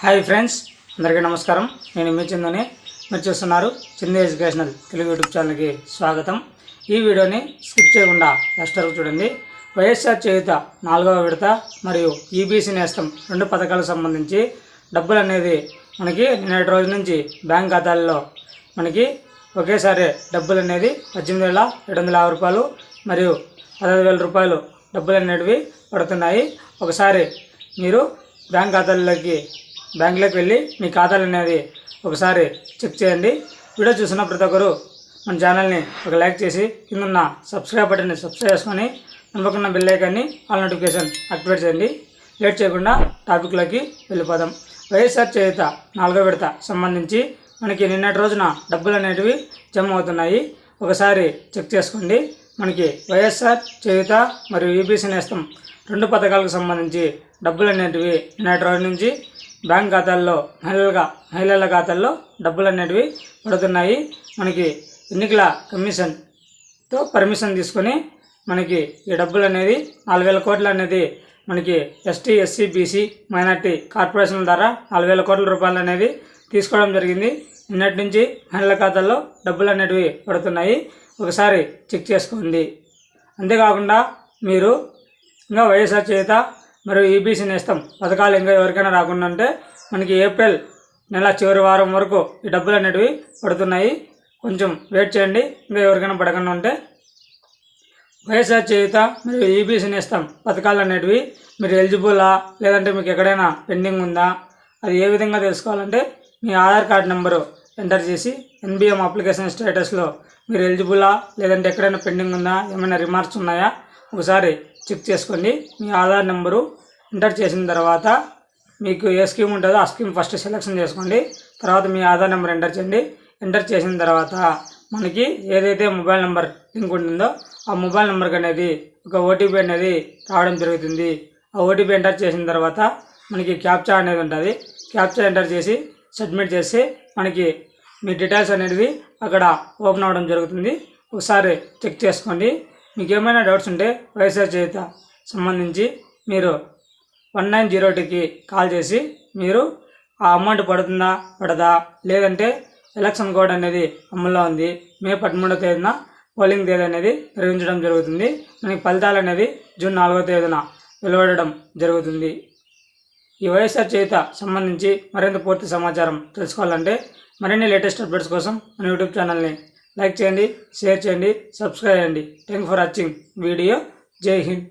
Hi friends, అందరికీ నమస్కారం. నేను మీ చందుని. మీరు చూస్తున్నారు చందు ఎడ్యుకేషనల్ తెలుగు యూట్యూబ్ ఛానల్కి స్వాగతం. ఈ వీడియోని స్కిప్ చేయకుండా లాస్ట్ వరకు చూడండి. వైఎస్ఆర్ చేయూత 4వ విడత మరియు ఈబీసీ నేస్తం 2 పథకాలకు సంబంధించి డబ్బులు అనేది మనకి నిన్నటి రోజు నుంచి బ్యాంక్ ఖాతాల్లో మనకి ఒకేసారి డబ్బులు అనేది 18,750 రూపాయలు మరియు 16,000 రూపాయలు డబ్బులు అనేటివి పడుతున్నాయి. ఒకసారి మీరు బ్యాంకులోకి వెళ్ళి మీ ఖాతాలు అనేది ఒకసారి చెక్ చేయండి. వీడియో చూసిన ప్రతి ఒక్కరు మన ఛానల్ని ఒక లైక్ చేసి కింద సబ్స్క్రైబ్ బటన్ని సబ్స్క్రైబ్ చేసుకొని పక్కన బెల్ ఐకాన్ని ఆల్ నోటిఫికేషన్ యాక్టివేట్ చేయండి. లేట్ చేయకుండా టాపిక్లోకి వెళ్ళిపోదాం. వైఎస్ఆర్ చేయూత 4వ విడత సంబంధించి మనకి నిన్నటి రోజున డబ్బులు అనేటివి జమ అవుతున్నాయి. ఒకసారి చెక్ చేసుకోండి. మనకి వైఎస్ఆర్ చేయూత మరియు ఈబీసీ నేస్తం 2 పథకాలకు సంబంధించి డబ్బులు అనేటివి నిన్నటి రోజు నుంచి బ్యాంక్ ఖాతాల్లో మహిళల ఖాతాల్లో డబ్బులు అనేటివి పడుతున్నాయి. మనకి ఎన్నికల కమిషన్తో పర్మిషన్ తీసుకొని మనకి ఈ డబ్బులు అనేది 4,000 కోట్లు అనేది మనకి ఎస్టీ ఎస్సీ బీసీ మైనార్టీ కార్పొరేషన్ల ద్వారా 4,000 కోట్ల రూపాయలు అనేది తీసుకోవడం జరిగింది. నిన్నటి నుంచి మహిళల ఖాతాల్లో డబ్బులు అనేటివి పడుతున్నాయి. ఒకసారి చెక్ చేసుకోండి. అంతేకాకుండా మీరు ఇంకా వైఎస్ఆర్ చేయూత మరియు ఈబీసీ నేస్తం పథకాలు ఇంకా ఎవరికైనా రాకుండా ఉంటే మనకి ఏప్రిల్ నెల చివరి వారం వరకు ఈ డబ్బులు అనేటివి పడుతున్నాయి. కొంచెం వెయిట్ చేయండి. ఇంకా ఎవరికైనా పడకుండా ఉంటే వైఎస్ఆర్ చేయూత మరియు ఈబీసీ నేస్తం పథకాలు అనేటివి మీరు ఎలిజిబులా లేదంటే మీకు ఎక్కడైనా పెండింగ్ ఉందా, అది ఏ విధంగా తెలుసుకోవాలంటే మీ ఆధార్ కార్డు నెంబరు ఎంటర్ చేసి ఎన్బిఎం అప్లికేషన్ స్టేటస్లో మీరు ఎలిజిబులా లేదంటే ఎక్కడైనా పెండింగ్ ఉందా, ఏమైనా రిమార్క్స్ ఉన్నాయా ఒకసారి చెక్ చేసుకోండి. మీ ఆధార్ నెంబరు ఎంటర్ చేసిన తర్వాత మీకు ఏ స్కీమ్ ఉంటుందో ఆ స్కీమ్ ఫస్ట్ సెలెక్షన్ చేసుకోండి. తర్వాత మీ ఆధార్ నెంబర్ ఎంటర్ చేయండి. ఎంటర్ చేసిన తర్వాత మనకి ఏదైతే మొబైల్ నెంబర్ లింక్ ఉంటుందో ఆ మొబైల్ నెంబర్కి అనేది ఒక ఓటీపీ అనేది రావడం జరుగుతుంది. ఆ ఓటీపీ ఎంటర్ చేసిన తర్వాత మనకి క్యాప్చా అనేది ఉంటుంది. క్యాప్చా ఎంటర్ చేసి సబ్మిట్ చేసి మనకి మీ డీటెయిల్స్ అనేది అక్కడ ఓపెన్ అవ్వడం జరుగుతుంది. ఒకసారి చెక్ చేసుకోండి. మీకు ఏమైనా డౌట్స్ ఉంటే వైఎస్ఆర్ చేయూత సంబంధించి మీరు 1902కి కాల్ చేసి మీరు ఆ అమౌంట్ పడుతుందా పడదా, లేదంటే ఎలక్షన్ కోడ్ అనేది అమల్లో ఉంది. మే 13వ తేదీన పోలింగ్ తేదీ అనేది నిర్వహించడం జరుగుతుంది. మనకి ఫలితాలు అనేది జూన్ 4వ తేదీన వెలువడడం జరుగుతుంది. ఈ వైఎస్ఆర్ చేయూత సంబంధించి మరింత పూర్తి సమాచారం తెలుసుకోవాలంటే మరిన్ని లేటెస్ట్ అప్డేట్స్ కోసం మన యూట్యూబ్ ఛానల్ని లైక్ చేయండి, షేర్ చేయండి, సబ్స్క్రైబ్ చేయండి. Thank for watching video. జై హింద్.